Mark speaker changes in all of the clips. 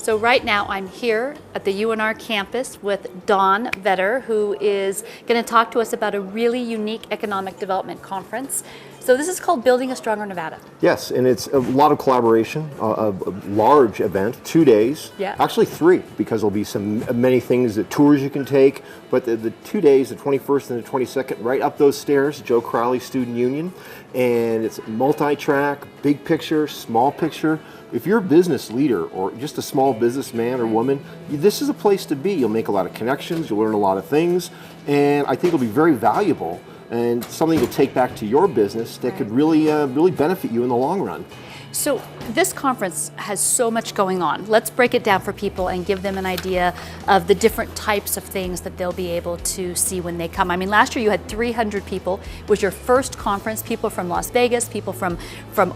Speaker 1: So right now I'm here at the UNR campus with Don Vetter, who is going to talk to us about a really unique economic development conference. So this is called Building a Stronger Nevada.
Speaker 2: Yes, and it's a lot of collaboration, a large event, 2 days, actually 3, because there'll be many things, tours you can take, but the 2 days, the 21st and the 22nd, right up those stairs, Joe Crowley Student Union, and it's multi-track, big picture, small picture. If you're a business leader or just a small businessman or woman, this is a place to be. You'll make a lot of connections, you'll learn a lot of things, and I think it'll be very valuable and something you'll take back to your business that could really benefit you in the long run.
Speaker 1: So this conference has so much going on. Let's break it down for people and give them an idea of the different types of things that they'll be able to see when they come. I mean, last year you had 300 people. It was your first conference, people from Las Vegas, people from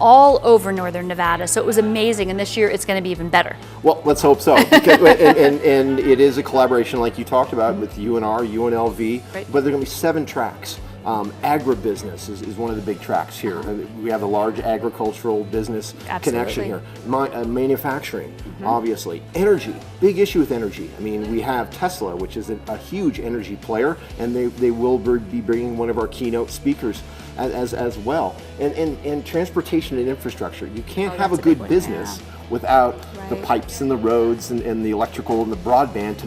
Speaker 1: all over Northern Nevada. So it was amazing, and this year it's going to be even better. Well,
Speaker 2: let's hope so. Because, and it is a collaboration like you talked about with UNR, UNLV, but there are going to be 7 tracks. Agribusiness is one of the big tracks here. We have a large agricultural business connection here. Manufacturing, obviously. Energy, big issue with energy. I mean, we have Tesla, which is a huge energy player, and they will be bringing one of our keynote speakers as well. And transportation and infrastructure. You can't have a good business without the pipes and the roads and the electrical and the broadband to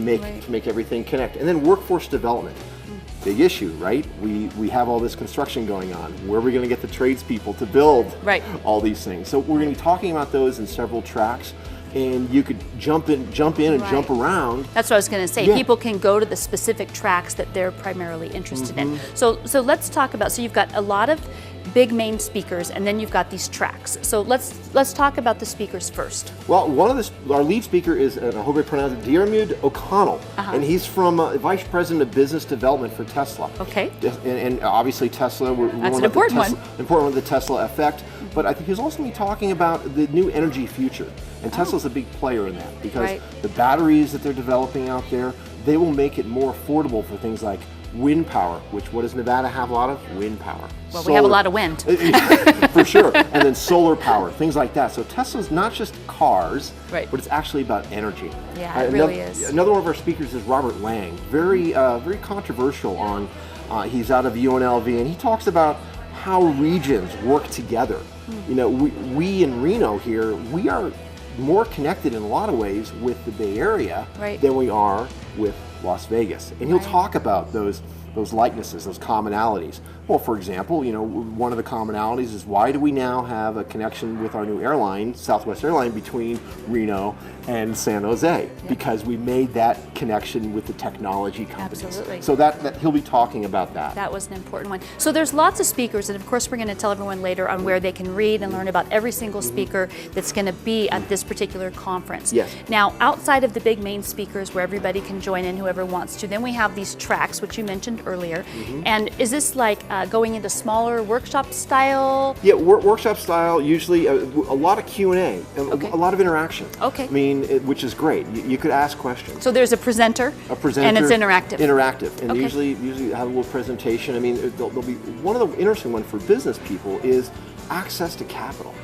Speaker 2: make everything connect. And then workforce development. Big issue, right? We have all this construction going on. Where are we going to get the tradespeople to build all these things? So we're going to be talking about those in several tracks, and you could jump in and jump around.
Speaker 1: That's what I was going to say. People can go to the specific tracks that they're primarily interested in. So let's talk about. So you've got a lot of big main speakers, and then you've got these tracks. So let's talk about the speakers first.
Speaker 2: Well, our lead speaker is, I hope I pronounced it, Diarmuid O'Connell, and he's from Vice President of Business Development for Tesla.
Speaker 1: Okay.
Speaker 2: And obviously Tesla,
Speaker 1: that's an important one.
Speaker 2: Important with the Tesla effect, but I think he's also going to be talking about the new energy future, and Tesla's a big player in that because the batteries that they're developing out there, they will make it more affordable for things like wind power, which what does Nevada have a lot of? Wind power.
Speaker 1: Well, we have a lot of wind.
Speaker 2: For sure. And then solar power, things like that. So Tesla's not just cars, but it's actually about energy.
Speaker 1: Yeah, it really is.
Speaker 2: Another one of our speakers is Robert Lang, very controversial on, he's out of UNLV, and he talks about how regions work together. You know, we in Reno here, we are more connected in a lot of ways with the Bay Area than we are with Las Vegas, and he'll talk about those likenesses, those commonalities. Well, for example, you know, one of the commonalities is why do we now have a connection with our new airline, Southwest Airline, between Reno and San Jose? Because we made that connection with the technology companies.
Speaker 1: Absolutely.
Speaker 2: So that he'll be talking about that.
Speaker 1: That was an important one. So there's lots of speakers, and of course we're going to tell everyone later on where they can read and learn about every single speaker that's going to be at this particular conference.
Speaker 2: Yes.
Speaker 1: Now, outside of the big main speakers where everybody can join in, whoever wants to, then we have these tracks, which you mentioned earlier. And is this like going into smaller workshop style?
Speaker 2: Yeah, workshop style, usually a lot of Q&A, a lot of interaction.
Speaker 1: Okay.
Speaker 2: I mean, which is great. You could ask questions.
Speaker 1: So there's a presenter, and it's interactive.
Speaker 2: Interactive, and usually have a little presentation. I mean, there'll be one of the interesting ones for business people is access to capital.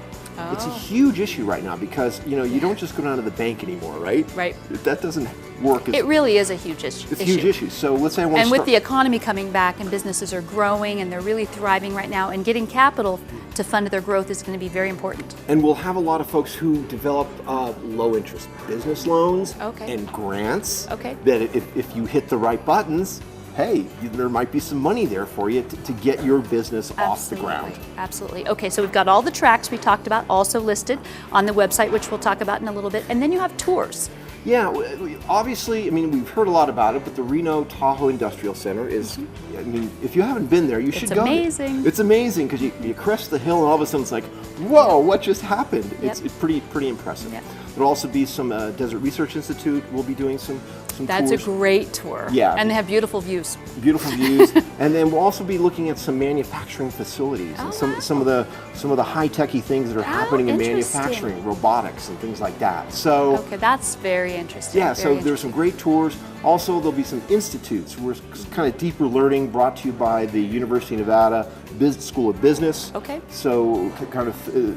Speaker 2: It's a huge issue right now because, you know, you don't just go down to the bank anymore, right?
Speaker 1: Right.
Speaker 2: That doesn't work.
Speaker 1: It really is a huge issue.
Speaker 2: It's a huge issue. So let's say I want to
Speaker 1: And with the economy coming back and businesses are growing and they're really thriving right now, and getting capital to fund their growth is going to be very important.
Speaker 2: And we'll have a lot of folks who develop low interest business loans and grants that if you hit the right buttons, hey, there might be some money there for you to get your business off the ground.
Speaker 1: Absolutely. Okay, so we've got all the tracks we talked about also listed on the website, which we'll talk about in a little bit. And then you have tours.
Speaker 2: Yeah, obviously, I mean, we've heard a lot about it, but the Reno Tahoe Industrial Center is, I mean, if you haven't been there, you should go.
Speaker 1: It's amazing.
Speaker 2: It's amazing because you crest the hill and all of a sudden it's like, whoa, what just happened? It's pretty impressive. There'll also be some Desert Research Institute. We'll be doing some some
Speaker 1: That's
Speaker 2: tours.
Speaker 1: a great tour.
Speaker 2: Yeah.
Speaker 1: And they have beautiful views.
Speaker 2: Beautiful views. And then we'll also be looking at some manufacturing facilities and some of the high-techy things that are happening in
Speaker 1: interesting.
Speaker 2: manufacturing, robotics and things like that. So
Speaker 1: Okay, that's very interesting.
Speaker 2: yeah,
Speaker 1: very
Speaker 2: so there's some great tours. Also, there'll be some institutes. We're kind of deeper learning brought to you by the University of Nevada School of Business.
Speaker 1: Okay.
Speaker 2: So kind of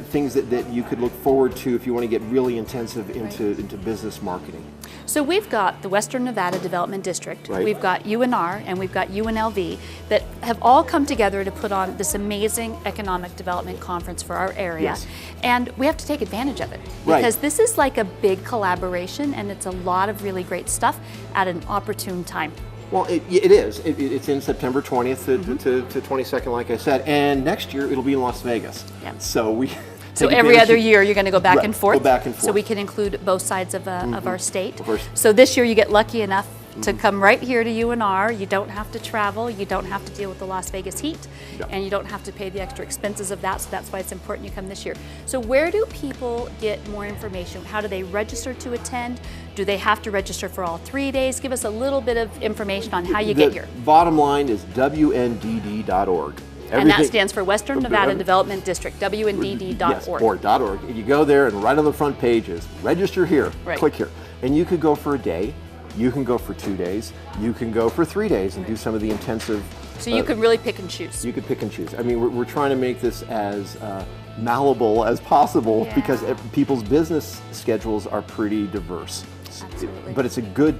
Speaker 2: things that you could look forward to if you want to get really intensive into business marketing.
Speaker 1: So we've got the Western Nevada Development District,
Speaker 2: Right.
Speaker 1: we've got UNR, and we've got UNLV that have all come together to put on this amazing economic development conference for our area.
Speaker 2: Yes.
Speaker 1: And we have to take advantage of it
Speaker 2: Right.
Speaker 1: because this is like a big collaboration and it's a lot of really great stuff at an opportune time.
Speaker 2: Well, it is. It's in September 20th to 22nd, like I said. And next year, it'll be in Las Vegas.
Speaker 1: Yeah.
Speaker 2: So we...
Speaker 1: So
Speaker 2: take
Speaker 1: every
Speaker 2: advantage
Speaker 1: other
Speaker 2: of-
Speaker 1: year you're going to go back
Speaker 2: Right,
Speaker 1: and forth.
Speaker 2: go back and
Speaker 1: So
Speaker 2: forth.
Speaker 1: we can include both sides of our state.
Speaker 2: Of course.
Speaker 1: So this year you get lucky enough to come right here to UNR. You don't have to travel. You don't have to deal with the Las Vegas heat.
Speaker 2: Yeah.
Speaker 1: And you don't have to pay the extra expenses of that. So that's why it's important you come this year. So where do people get more information? How do they register to attend? Do they have to register for all 3 days? Give us a little bit of information on how you get here.
Speaker 2: Bottom line is WNDD.org.
Speaker 1: And that stands for Western Nevada Development District, WNDD.org.
Speaker 2: Yes, .org. And you go there, and right on the front page is register here.
Speaker 1: Right.
Speaker 2: Click here, and you could go for a day, you can go for 2 days, you can go for 3 days, and do some of the intensive.
Speaker 1: So you could really pick and choose.
Speaker 2: You could pick and choose. I mean, we're trying to make this as malleable as possible
Speaker 1: Yeah.
Speaker 2: because people's business schedules are pretty diverse.
Speaker 1: Absolutely.
Speaker 2: But it's a good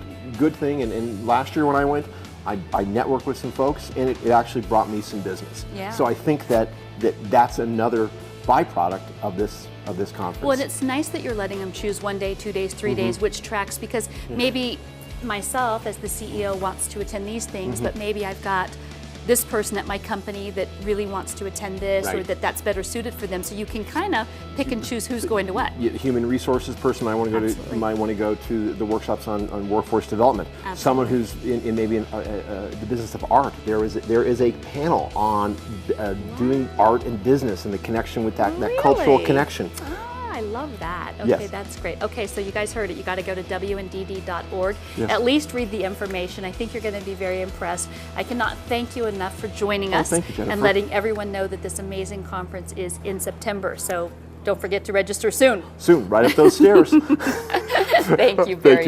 Speaker 2: thing. And last year when I went, I networked with some folks, and it actually brought me some business.
Speaker 1: Yeah.
Speaker 2: So I think that's another byproduct of this conference.
Speaker 1: Well, and it's nice that you're letting them choose 1 day, 2 days, 3 days, which tracks, because maybe myself as the CEO wants to attend these things, but maybe I've got this person at my company that really wants to attend this, or
Speaker 2: Right.
Speaker 1: that's better suited for them. So you can kind of pick and choose who's going to what.
Speaker 2: The human resources person might want to go
Speaker 1: Absolutely.
Speaker 2: might want to go to the workshops on workforce development. Someone who's in maybe the business of art. There is a panel on doing art and business and the connection with that cultural
Speaker 1: Really?
Speaker 2: connection.
Speaker 1: I love that. Okay,
Speaker 2: Yes.
Speaker 1: that's great. Okay, so you guys heard it. You got to go to WNDD.org.
Speaker 2: Yes.
Speaker 1: At least read the information. I think you're going to be very impressed. I cannot thank you enough for joining us
Speaker 2: thank you, Jennifer.
Speaker 1: and letting everyone know that this amazing conference is in September. So don't forget to register soon.
Speaker 2: Soon, right up those stairs.
Speaker 1: Thank you very much.